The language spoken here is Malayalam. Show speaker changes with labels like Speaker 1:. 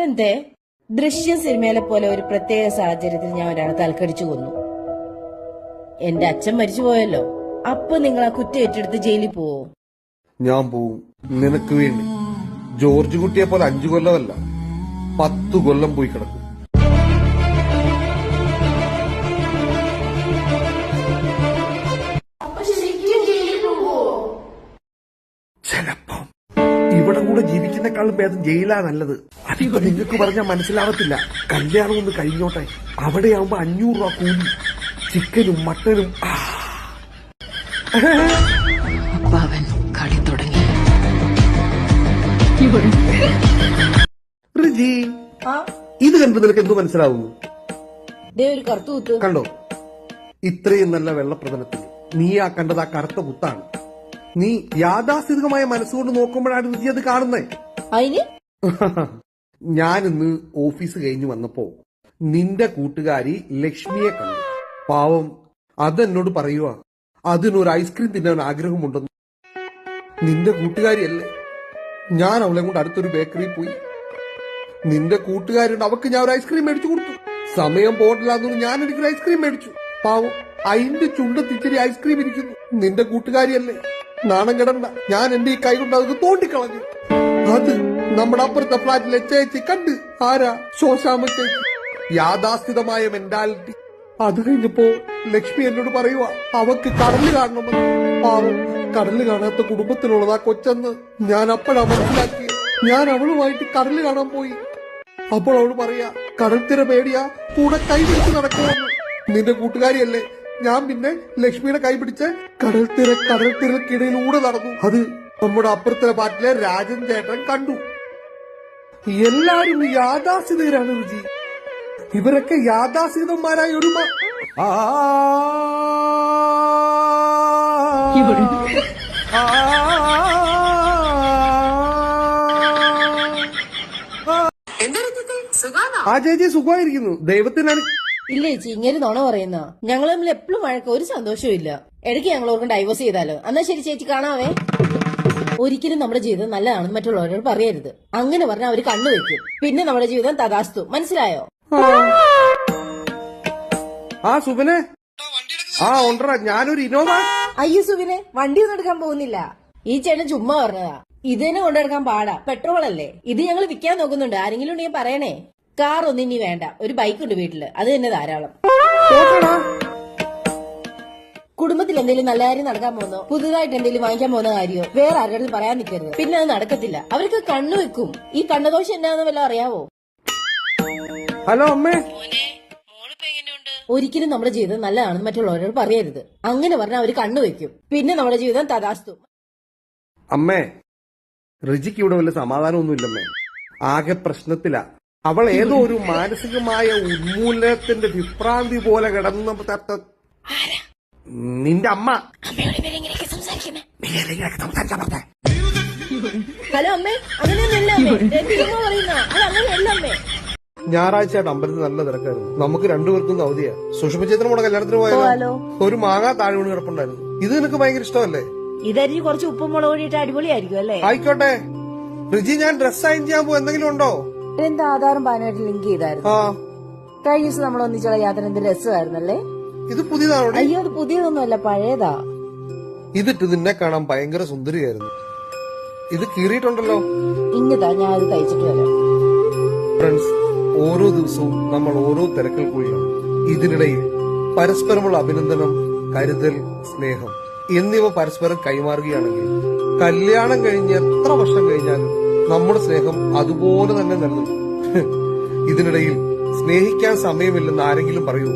Speaker 1: എന്തേ ദൃശ്യ സിനിമയിലെ പോലെ ഒരു പ്രത്യേക സാഹചര്യത്തിൽ ഞാൻ ഒരാളെ തലക്കടിച്ചു കൊന്നു. എന്റെ അച്ഛൻ മരിച്ചു പോയല്ലോ. അപ്പൊ നിങ്ങൾ ആ കുറ്റം ഏറ്റെടുത്ത് ജയിലിൽ പോവോ?
Speaker 2: ഞാൻ പോവും. നിനക്ക് വേണ്ടി. ജോർജ് കുട്ടിയെ പോലെ 5 കൊല്ലമല്ല 10 കൊല്ലം പോയി കിടക്കും. ചിലപ്പം ഇവിടെ കൂടെ ജീവിക്കുന്നേക്കാളും ഭേദം ജയിലാ നല്ലത്. അതിപ്പോ നിങ്ങൾക്ക് പറഞ്ഞാൽ മനസ്സിലാവത്തില്ല. കല്യാണം ഒന്ന് കഴിഞ്ഞോട്ടെ. അവിടെയാവുമ്പോ 500 രൂപ കൂലി, ചിക്കനും മട്ടനും.
Speaker 3: അവൻ കളി തുടങ്ങി.
Speaker 2: റിജി, ഇത് കണ്ടു നിനക്ക് എന്തു മനസ്സിലാവുന്നു?
Speaker 1: ഒരു കറുത്തുകുത്ത്
Speaker 2: കണ്ടോ? ഇത്രയും നല്ല വെള്ളപ്രതലത്തിൽ നീ ആ കണ്ടത് ആ കറുത്ത കുത്താണ്. നീ യാഥാസ്ഥിതികമായ മനസ്സുകൊണ്ട് നോക്കുമ്പോഴാണ് റിജി അത് കാണുന്നേ.
Speaker 1: അതിന്
Speaker 2: ഞാനിന്ന് ഓഫീസ് കഴിഞ്ഞു വന്നപ്പോ നിന്റെ കൂട്ടുകാരി ലക്ഷ്മിയെ കണ്ടു. പാവം അതെന്നോട് പറയുക അതിനൊരു ഐസ്ക്രീം തിന്നാൻ ആഗ്രഹമുണ്ടെന്ന്. നിന്റെ കൂട്ടുകാരിയല്ലേ? ഞാൻ അവളെ കൊണ്ട് അടുത്തൊരു ബേക്കറിയിൽ പോയി. നിന്റെ കൂട്ടുകാരുണ്ട്, അവക്ക് ഞാൻ ഒരു ഐസ്ക്രീം മേടിച്ചു കൊടുത്തു. സമയം പോട്ടില്ലാന്നു ഞാൻ എനിക്കൊരു ഐസ്ക്രീം മേടിച്ചു. പാവം അതിന്റെ ചുണ്ടത്ത് ഇച്ചിരി ഐസ്ക്രീം ഇരിക്കുന്നു. നിന്റെ കൂട്ടുകാരിയല്ലേ? നാണം കിടണ്ട. ഞാൻ എന്റെ ഈ കൈ കൊണ്ട് അത് തോണ്ടിക്കളഞ്ഞു. അത് നമ്മുടെ അപ്പുറത്തെ ഫ്ലാറ്റിലെ ചേച്ചി കണ്ട്. ആരാ? ശോശാമ ചേച്ചി. യാഥാസ്ഥിതമായ മെന്റാലിറ്റി. അത് കഴിഞ്ഞപ്പോ ലക്ഷ്മി എന്നോട് പറയുക അവക്ക് കടല് കാണണമെന്ന്. പാവം കടല് കാണാത്ത കുടുംബത്തിലുള്ളതാ കൊച്ചെന്ന് ഞാൻ അപ്പോഴാ മനസ്സിലാക്കി. ഞാൻ അവളുമായിട്ട് കടല് കാണാൻ പോയി. അപ്പോൾ അവള് പറയാ കടൽത്തിര പേടിയാ, കൂടെ കൈ പിടിച്ച് നടക്കുമെന്ന്. നിന്റെ കൂട്ടുകാരിയല്ലേ? ഞാൻ പിന്നെ ലക്ഷ്മിയുടെ കൈ പിടിച്ച് കടൽത്തിരക്കിടയിലൂടെ നടന്നു. അത് നമ്മുടെ അപ്പുറത്തെ പാട്ടിലെ രാജൻ ചേട്ടൻ കണ്ടു. എല്ലാരും യാഥാസ്ഥിതരാണ് രുചി. ഇവരൊക്കെ യാഥാസ്ഥിതന്മാരായ ഒരു ആ ചേച്ചി സുഖമായിരിക്കുന്നു. ദൈവത്തിനാണ്.
Speaker 1: ഇല്ല ചേച്ചി, ഇങ്ങനെ നുണ പറയുന്ന ഞങ്ങൾ തമ്മിൽ എപ്പോഴും വഴക്ക, ഒരു സന്തോഷവും ഇല്ല. ഇടയ്ക്ക് ഞങ്ങൾ ഓർക്കും ഡൈവോഴ്സ് ചെയ്താലോ? എന്നാ ശരി ചേച്ചി, കാണാവേ. ഒരിക്കലും നമ്മുടെ ജീവിതം നല്ലതാണെന്ന് മറ്റുള്ളവരോട് പറയരുത്. അങ്ങനെ പറഞ്ഞാൽ അവര് കണ്ണുവെക്കും. പിന്നെ നമ്മുടെ ജീവിതം തഥാസ്തു. മനസ്സിലായോ?
Speaker 2: ആ സുബിനെ, ആ ഉണ്ടടാ, ഞാനൊരു ഇന്നോവ.
Speaker 1: അയ്യോ സുബിനെ, വണ്ടിയൊന്നും എടുക്കാൻ പോകുന്നില്ല. ഈ ചേട്ടൻ ചുമ്മാ പറഞ്ഞതാ. ഇത് തന്നെ കൊണ്ടെടുക്കാൻ പാടാ. പെട്രോൾ അല്ലേ ഇത്. ഞങ്ങൾ വിൽക്കാൻ നോക്കുന്നുണ്ട്. ആരെങ്കിലും ഉണ്ടെങ്കിൽ പറയണേ. കാർ ഒന്നും ഇനി വേണ്ട. ഒരു ബൈക്ക് ഉണ്ട് വീട്ടില്, അത് തന്നെ ധാരാളം. കുടുംബത്തിൽ എന്തെങ്കിലും നല്ല കാര്യം നടക്കാൻ പോകുന്നോ, പുതുതായിട്ട് എന്തെങ്കിലും വാങ്ങിക്കാൻ പോകുന്ന കാര്യമോ വേറെ ആരുടെ പറയാൻ നിൽക്കരുത്. പിന്നെ അത് നടക്കത്തില്ല. അവർക്ക് കണ്ണു വെക്കും. ഈ കണ്ണദോഷം എന്നാന്ന് വല്ലതും അറിയാവോ?
Speaker 2: ഹലോ അമ്മേ.
Speaker 1: ഒരിക്കലും നമ്മുടെ ജീവിതം നല്ലതാണെന്ന് മറ്റുള്ളവരോട് പറയരുത്. അങ്ങനെ പറഞ്ഞാൽ അവര് കണ്ണുവെക്കും. പിന്നെ നമ്മുടെ ജീവിതം തഥാസ്തു.
Speaker 2: അമ്മേ, റിജിക്ക് ഇവിടെ വല്ല സമാധാനമൊന്നുമില്ലമ്മേ. ആകെ പ്രശ്നത്തിലാ. അവൾ ഏതോ ഒരു മാനസികമായ ഉന്മൂലനത്തിന്റെ വിഭ്രാന്തി പോലെ കിടന്ന നിന്റെ അമ്മ.
Speaker 1: ഹലോ അമ്മേ, അങ്ങനെയൊന്നുമില്ല അമ്മേ. പറയുന്ന അത് അങ്ങനെയല്ല അമ്മേ.
Speaker 2: ഞായറാഴ്ചയായിട്ട് അമ്പലത്തിൽ നല്ല തിരക്കായിരുന്നു. നമുക്ക് രണ്ടുപേർക്കും അവധിയാ. സുഷമ ചേച്ചി നമ്മുടെ കല്യാണത്തിന് പോയാലോ? ഒരു മാങ്ങാ താഴെ വീണ് കിടപ്പുണ്ടായിരുന്നു. ഇത് നിനക്ക് ഭയങ്കര ഇഷ്ടമല്ലേ?
Speaker 1: ഇതരിഞ്ഞ് കുറച്ച് ഉപ്പും മുളക് പൊടിയിട്ട് അടിപൊളിയായിരിക്കും അല്ലേ?
Speaker 2: ആയിക്കോട്ടെ. റിജി, ഞാൻ ഡ്രസ് സൈൻ ചെയ്യാൻ പോകും. എന്തെങ്കിലും ഉണ്ടോ?
Speaker 1: എന്റെ ആധാറും പാനുമായിട്ട് ലിങ്ക് ചെയ്തായിരുന്നു. കഴിഞ്ഞ ദിവസം നമ്മൾ ഒന്നിച്ചുള്ള യാത്ര എന്ത് രസമായിരുന്നല്ലേ?
Speaker 2: ഇത് പുതിയതാണോ?
Speaker 1: അയ്യോ, അത് പുതിയതൊന്നുമല്ല, പഴയതാ.
Speaker 2: ഇതിട്ട് നിന്നെ കാണാൻ ഭയങ്കര സുന്ദരിയായിരുന്നു. ഇത് കീറിയിട്ടുണ്ടല്ലോ.
Speaker 1: ഇങ്ങതാ, ഞാൻ അത് തയ്ച്ചിട്ട് വരാം.
Speaker 2: ഫ്രണ്ട്സ്, ഓരോ ദിവസവും നമ്മൾ ഓരോ തിരക്കിൽ കൂടിയാണ്. ഇതിനിടയിൽ പരസ്പരമുള്ള അഭിനന്ദനം, കരുതൽ, സ്നേഹം എന്നിവ പരസ്പരം കൈമാറുകയാണെങ്കിൽ കല്യാണം കഴിഞ്ഞ് എത്ര വർഷം കഴിഞ്ഞാലും നമ്മുടെ സ്നേഹം അതുപോലെ തന്നെ നിലനിൽക്കും. ഇതിനിടയിൽ സ്നേഹിക്കാൻ സമയമില്ലെന്ന് ആരെങ്കിലും പറയൂ?